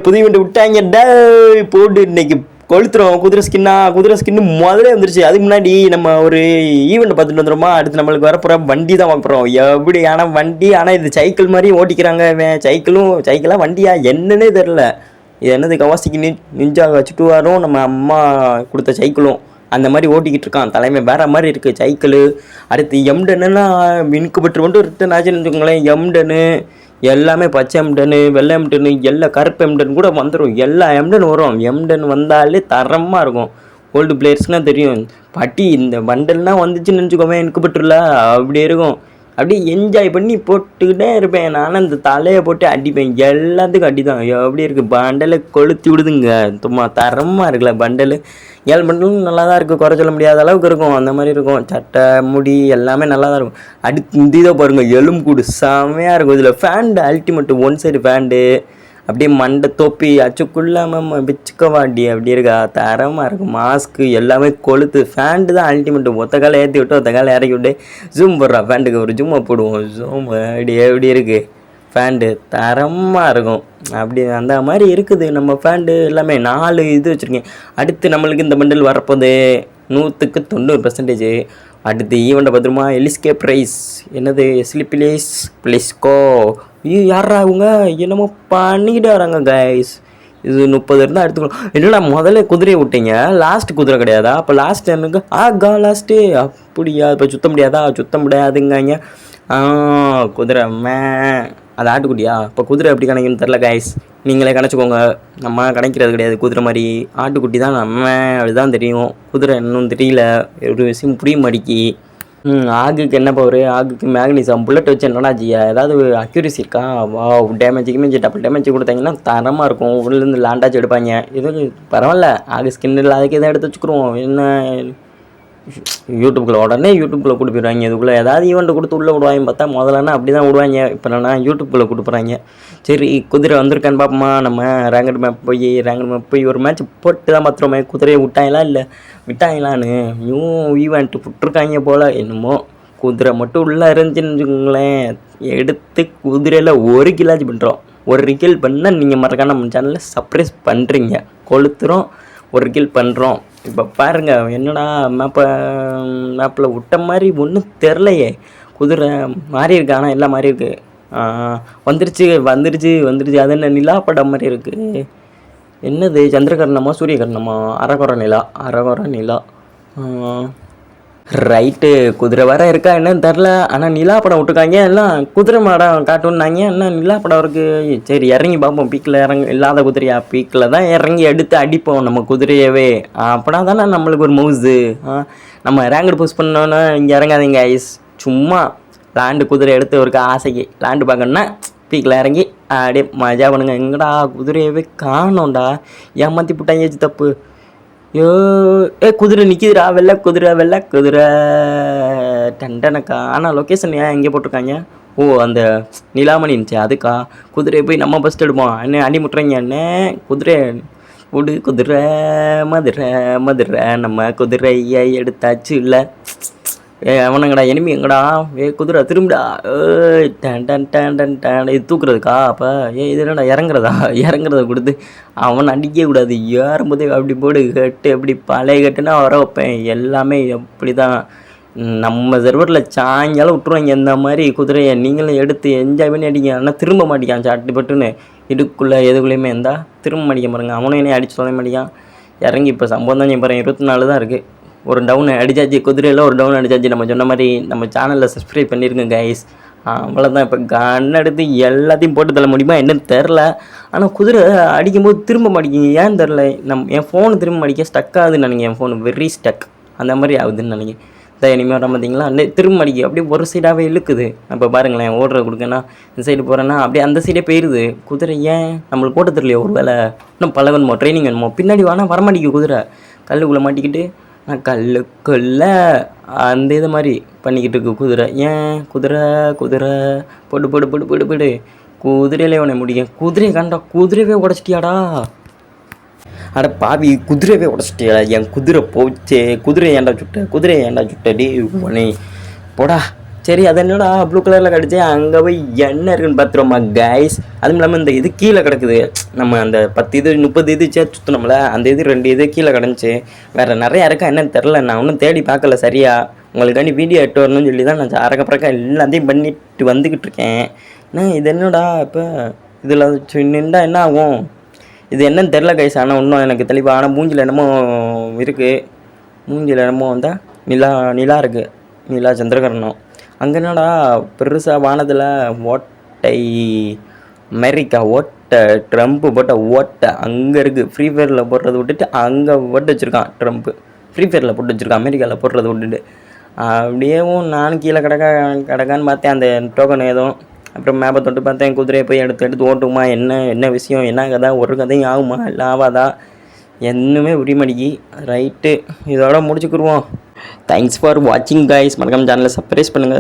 புதிய வண்டி விட்டாங்கடா போட்டு இன்னைக்கு கொளுத்துறோம். குதிரை ஸ்கின்னு முதலே வந்துருச்சு. அதுக்கு முன்னாடி நம்ம ஒரு ஈவெண்ட் பார்த்துட்டு வந்துடுமா. அடுத்து நம்மளுக்கு வரப்போகிற வண்டி தான் பார்க்க போகிறோம். எப்படி ஆனால் வண்டி, ஆனால் இது சைக்கிள் மாதிரி ஓட்டிக்கிறாங்க. சைக்கிளாக வண்டியா என்னன்னே தெரில. இது என்னது கவாசிக்கு நிஞ்சா வச்சுட்டு வரும். நம்ம அம்மா கொடுத்த சைக்கிளும் அந்த மாதிரி ஓட்டிக்கிட்டு இருக்கான். தலைமை வேற மாதிரி இருக்குது சைக்கிள். அடுத்து எம்டனுன்னா இன்குபேட்டர் மட்டும் ரிட்டன் ஆச்சுன்னு வச்சுக்கோங்களேன். எம்டனு எல்லாமே பச்சை எம்டனு, வெள்ளை எம்டனு, எல்லா கருப்பு எம்டன் கூட வந்துடும். எல்லா எம்டன் வரும். எம்டன் வந்தாலே தரமாக இருக்கும். ஓல்டு பிளேயர்ஸ்னால் தெரியும். பாட்டி இந்த பண்டல்னால் வந்துச்சுன்னு நினச்சிக்கோவேன் இன்குபேட்டரில் அப்படி இருக்கும். அப்படியே என்ஜாய் பண்ணி போட்டுக்கிட்டே இருப்பேன். நானும் அந்த தலையை போட்டு அடிப்பேன். எல்லாத்துக்கும் அடி தான். எப்படி இருக்குது பண்டலை கொளுத்தி விடுதுங்க. சும்மா தரமாக இருக்குல்ல பண்டல். 7 பண்டலும் நல்லா தான் இருக்குது. குறை சொல்ல முடியாத அளவுக்கு இருக்கும். அந்த மாதிரி இருக்கும். சட்டை முடி எல்லாமே நல்லா தான் இருக்கும். அடுத்து இந்த இதை பாருங்கள், எலும்புக்கூடு செமையாக இருக்கும். இதில் pant ultimate one side pant. அப்படியே மண்டை தொப்பி அச்சுக்குள்ளாம பிச்சுக்கவாடி அப்படி இருக்கா தரமாக இருக்கும். மாஸ்க்கு எல்லாமே கொளுத்து. ஃபேண்டு தான் அல்டிமேட். ஒத்த காலை ஏற்றி விட்டு ஒத்த காலை இறக்கி விட்டு ஜூம் போடுறா. ஃபேண்டுக்கு ஒரு ஜூமை போடுவோம். ஜூம் அப்படி எப்படி இருக்குது ஃபேண்டு தரமாக இருக்கும். அப்படி அந்த மாதிரி இருக்குது நம்ம ஃபேண்டு. எல்லாமே 4 இது வச்சுருக்கேன். அடுத்து நம்மளுக்கு இந்த பண்டில் வரப்போது 100க்கு 90%. அடுத்து ஈவெண்ட்டை பார்த்துருமா. எலிஸ்கேப் ரைஸ் என்னது ஸ்லிப்பிலேஸ் பிளிஸ்கோ. யாரா அவங்க என்னமோ பண்ணிக்கிட்டு வராங்க கைஸ். இது 30 இருந்தால் எடுத்துக்கணும். என்னடா முதல்ல குதிரையை விட்டீங்க, லாஸ்ட்டு குதிரை கிடையாதா? அப்போ லாஸ்ட் எனக்கு லாஸ்ட்டு அப்படியா? இப்போ சுத்த முடியாதா? சுத்த முடியாதுங்க. குதிரை அது ஆட்டுக்குட்டியா? இப்போ குதிரை எப்படி கணக்குன்னு தெரில கைஸ். நீங்களே கணச்சிக்கோங்க. நம்ம கணக்கிறது கிடையாது குதிரை மாதிரி. ஆட்டுக்குட்டி தான் நம்ம அப்படிதான் தெரியும். குதிரை இன்னும் தெரியல. ஒரு விஷயம் புரிய மாட்டிக்கி. ஆகுக்கு என்ன பவர்? ஆகுக்கு மேக்னீசியம். புல்லட் வச்சு என்னடா ஜியா ஏதாவது அக்யூரிசி இருக்கா? டேமேஜ் டபுள் டேமேஜ் கொடுத்தாங்கன்னா தரமாக இருக்கும். உள்ளேருந்து லேண்டாச்சு எடுப்பாங்க. இது பரவாயில்ல. ஆகு ஸ்கின் இல்லாததுக்கு எதாவது எடுத்து வச்சுக்கிறோம். என்ன உடனே யூடியூப்குள்ளே கூட்டு போயிடுவாங்க. இதுக்குள்ளே ஏதாவது ஈவெண்ட்டு கொடுத்து உள்ளே விடுவாங்க. பார்த்தா முதல்லன்னா அப்படி தான் விடுவாங்க. இப்போ என்னன்னா யூடியூப்குள்ளே கூட்டு போகிறாங்க. சரி குதிரை வந்திருக்கான்னு பார்ப்போமா. நம்ம ரேங்கட் மேப் போய் ஒரு மேட்ச் போட்டு தான் பார்த்துருவோமே. குதிரையை விட்டாங்களான்னு ஈவெண்ட்டு விட்டுருக்காங்க போல். என்னமோ குதிரை மட்டும் உள்ளே இருந்துச்சுன்னு வச்சுக்கோங்களேன். எடுத்து குதிரையில் 1 கிலாச்சு பண்ணுறோம். 1 கில் பண்ணால் நீங்கள் மறக்காம நம்ம சேனலில் சர்ப்ரைஸ் பண்ணுறீங்க. கொளுத்துறோம். 1 கில் பண்ணுறோம். இப்போ பாருங்கள் என்னடா மேப்பில் விட்ட மாதிரி ஒன்றும் தெரிலையே. குதிரை மாறி இருக்கு. ஆனால் எல்லாம் மாறி இருக்குது. வந்துருச்சு. அது என்ன நிலா படம் மாதிரி இருக்குது. என்னது சந்திரகரணமா சூரியகரணமா? அரகுர நிலா. ரைட்டு. குதிரை வர இருக்கா என்னன்னு தெரில. ஆனால் நிலா படம் விட்டுருக்காங்க. எல்லாம் குதிரை மாடம் காட்டுன்னாங்க. என்ன நிலா படம் இருக்குது. சரி இறங்கி பார்ப்போம். பீக்கில் இல்லாத குதிரையா? பீக்கில் தான் இறங்கி எடுத்து அடிப்போம் நம்ம குதிரையவே. அப்படின்னா தானே நம்மளுக்கு ஒரு மவுஸு. நம்ம ரேங்கட் போஸ்ட் பண்ணோன்னா இங்கே இறங்காதீங்க ஐஸ். சும்மா லேண்டு குதிரை எடுத்து ஒரு ஆசைக்கு லேண்டு பார்க்கணுன்னா பீக்கில் இறங்கி அப்படியே மஜா பண்ணுங்க. எங்கடா குதிரையவே காணோண்டா. ஏமாற்றி போட்டாங்க. தப்பு. குதிரை நிற்கிதுடா. வெள்ளை குதிரை டண்டனக்கா. ஆனால் லொக்கேஷன் ஏன் எங்கே போட்டிருக்காங்க? அந்த நிலாமணி இருந்துச்சு அதுக்கா. குதிரையை போய் நம்ம ஃபஸ்ட் எடுப்போம். என்ன அடி முட்டுறீங்க என்ன? குதிரை குதிரை மதுரை நம்ம குதிரையை எடுத்தாச்சு இல்லை. அவனுங்கடா எனிமி எங்கடா? குதிரை திரும்பிடா. இது தூக்குறதுக்கா? அப்போ இது என்னடா இறங்குறத கொடுத்து அவனை அடிக்க கூடாது. ஏறும்போதே அப்படி போடு கட்டு. எப்படி பழைய கட்டுனா வர வைப்பேன். எல்லாமே எப்படி தான் நம்ம சர்வரில் சாயங்காலம் விட்டுருவாங்க. இந்த மாதிரி குதிரையை நீங்களும் எடுத்து என்ஜாய் பண்ணி அடிங்க. ஆனால் திரும்ப மாட்டிக்கான். சாட்டுப்பட்டுன்னு இதுக்குள்ளே எதுக்குள்ளேயுமே இருந்தால் திரும்ப மாட்டிக்க பாருங்க. அவனும் என்னையும் அடிச்சு சொல்ல மாட்டிக்கான். இறங்கி இப்போ சம்பவம் தான் பாருங்க. 24 தான் இருக்குது. ஒரு டவுன் அடிச்சாச்சு. குதிரையில் ஒரு டவுன் அடிச்சாச்சு. நம்ம சொன்ன மாதிரி நம்ம சேனலில் சப்ஸ்கிரைப் பண்ணியிருக்கோங்க கைஸ். அவ்வளோதான். இப்போ கன் எடுத்து எல்லாத்தையும் போட்டு தள்ள முடியுமா என்னன்னு தெரில. ஆனால் குதிரை அடிக்கும்போது திரும்ப மாட்டிக்கிங்க. ஏன்னு தெரில. என் ஃபோனு திரும்ப மாட்டிக்க ஸ்டக் ஆகுதுன்னு நினைக்கிறேன். என் ஃபோனு வெரி ஸ்டக் அந்த மாதிரி ஆகுதுன்னு நினைக்கிறேன். இனிமேல் வர பார்த்தீங்களா திரும்ப அடிக்க அப்படியே ஒரு சைடாகவே இழுக்குது. அப்போ பாருங்களேன் ஓடுற கொடுக்கன்னா இந்த சைடு போகிறேன்னா அப்படியே அந்த சைடே போயிடுது. குதிரை ஏன் நம்மளுக்கு போட்டு தெரியலையோ? ஒரு வேலை இன்னும் பழகணுமோ, ட்ரைனிங் வேணுமோ? பின்னாடி வேணால் வரமாட்டிக்கு குதிரை. கல்லுக்குள்ளே மாட்டிக்கிட்டு நான் கல்லுக்குள்ளே அந்த இது மாதிரி பண்ணிக்கிட்டு இருக்கு குதிரை. ஏன் குதிரை போடு குதிரையிலே உன்னை முடியும். குதிரையை கண்டா குதிரையவே உடச்சிட்டியாடா. அட பாவி குதிரையவே உடச்சிட்டியாடா. என் குதிரை போச்சே. குதிரையை ஏன்டா சுட்ட டி உனே போடா. சரி அது என்னடா ப்ளூ கலரில் கிடச்சி அங்கே போய் என்ன இருக்குன்னு பார்த்துருவோமா கைஸ். அதுவும் இல்லாமல் இந்த இது கீழே கிடக்குது. நம்ம அந்த 10 இது 30 இது சேர்த்து சுற்றணும்ல, அந்த இது 2 இது கீழே கிடந்துச்சு. வேறு நிறையா இருக்கா என்னன்னு தெரில, நான் ஒன்றும் தேடி பார்க்கல சரியா. உங்களுக்காண்டி வீடியோ எடுத்து வரணும்னு சொல்லி தான் நான் அரக்க பறக்க எல்லாத்தையும் பண்ணிட்டு வந்துக்கிட்டு இருக்கேன். இது என்னடா இப்போ இதில் நின்றா என்ன ஆகும், இது என்னன்னு தெரில கைஸ். ஆனால் இன்னும் எனக்கு தெளிவாக. ஆனால் மூஞ்சில் என்னமோ இருக்குது, மூஞ்சில் என்னமோ வந்தால் நிலா இருக்குது, நிலா சந்திரகரணம். அங்கே என்னடா பெருசாக வானத்தில் ஓட்டை அமெரிக்கா ஓட்டை ட்ரம்ப்பு போட்ட ஓட்டை அங்கே இருக்குது. ஃப்ரீ ஃபயரில் போடுறத விட்டுட்டு அங்கே போட்டு வச்சுருக்கான் ட்ரம்ப்பு. ஃப்ரீ ஃபயரில் போட்டு வச்சுருக்கான், அமெரிக்காவில் போடுறத விட்டுட்டு. அப்படியேவும் நானும் கீழே கிடக்கான்னு பார்த்தேன் அந்த டோக்கன் எதுவும். அப்புறம் மேப்பை தொட்டு பார்த்தேன், குதிரையை போய் எடுத்து ஓட்டுமா, என்ன விஷயம், என்ன கதை, ஒரு கதையும் ஆகுமா இல்லை ஆகாதா, என்னமே புரியமாடிக்கி. ரைட்டு, இதோட முடிச்சுக்கிடுவோம். தேங்க்ஸ் ஃபார் வாட்சிங் கைஸ். மறக்காம சேனலை சப்ஸ்கிரைப் பண்ணுங்கள்.